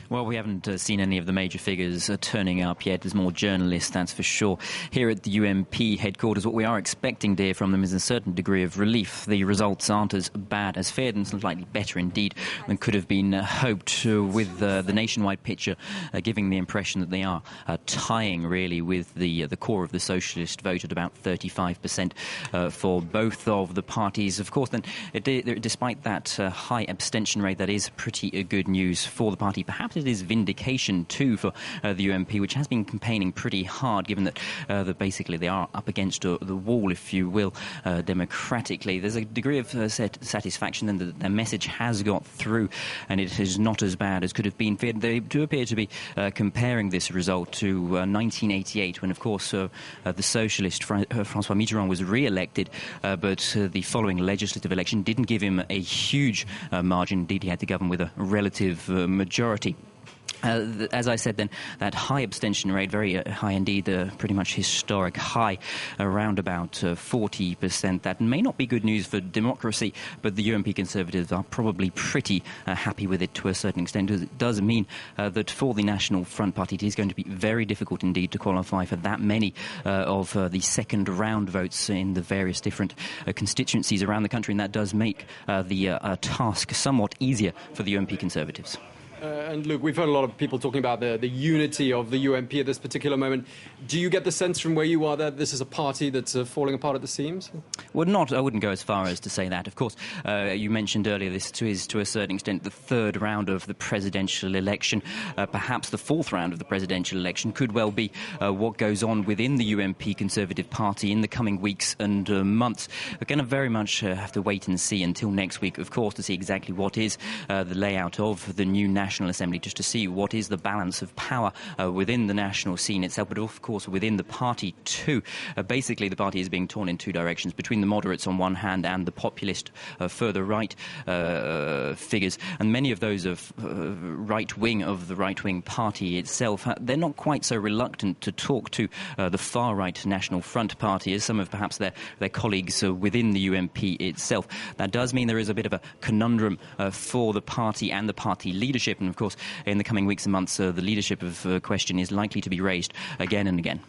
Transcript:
Well, we haven't seen any of the major figures turning up yet. There's more journalists, that's for sure. Here at the UMP headquarters, what we are expecting to hear from them is a certain degree of relief. The results aren't as bad as feared and slightly better indeed than could have been hoped, with the nationwide picture giving the impression that they are tying really with the core of the socialist vote at about 35% for both of the parties. Of course, then, despite that high abstention rate, that is pretty good news for the party. Perhaps it is vindication too for the UMP, which has been campaigning pretty hard, given that basically they are up against the wall, if you will, democratically. There's a degree of satisfaction then that their message has got through, and it is not as bad as could have been feared. They do appear to be comparing this result to 1988, when, of course, the socialist François Mitterrand was re-elected, but the following legislative election didn't give him a huge margin. Indeed, he had to govern with a relative majority. As I said then, that high abstention rate, very high indeed, pretty much historic high, around about 40%. That may not be good news for democracy, but the UMP Conservatives are probably pretty happy with it to a certain extent. It does mean that for the National Front Party, it is going to be very difficult indeed to qualify for that many of the second round votes in the various different constituencies around the country, and that does make the task somewhat easier for the UMP Conservatives. And look, we've heard a lot of people talking about the unity of the UMP at this particular moment. Do you get the sense from where you are that this is a party that's falling apart at the seams? Well, I wouldn't go as far as to say that. Of course, you mentioned earlier this is to a certain extent the third round of the presidential election. Perhaps the fourth round of the presidential election could well be what goes on within the UMP Conservative Party in the coming weeks and months. We're going to very much have to wait and see until next week, of course, to see exactly what is the layout of the new National Assembly, just to see what is the balance of power within the national scene itself, but of course within the party too. Basically, the party is being torn in two directions, between the moderates on one hand and the populist further right figures. And many of those of right-wing of the right-wing party itself, they're not quite so reluctant to talk to the far-right National Front Party as some of perhaps their colleagues within the UMP itself. That does mean there is a bit of a conundrum for the party and the party leadership. And of course, in the coming weeks and months, the leadership of question is likely to be raised again and again.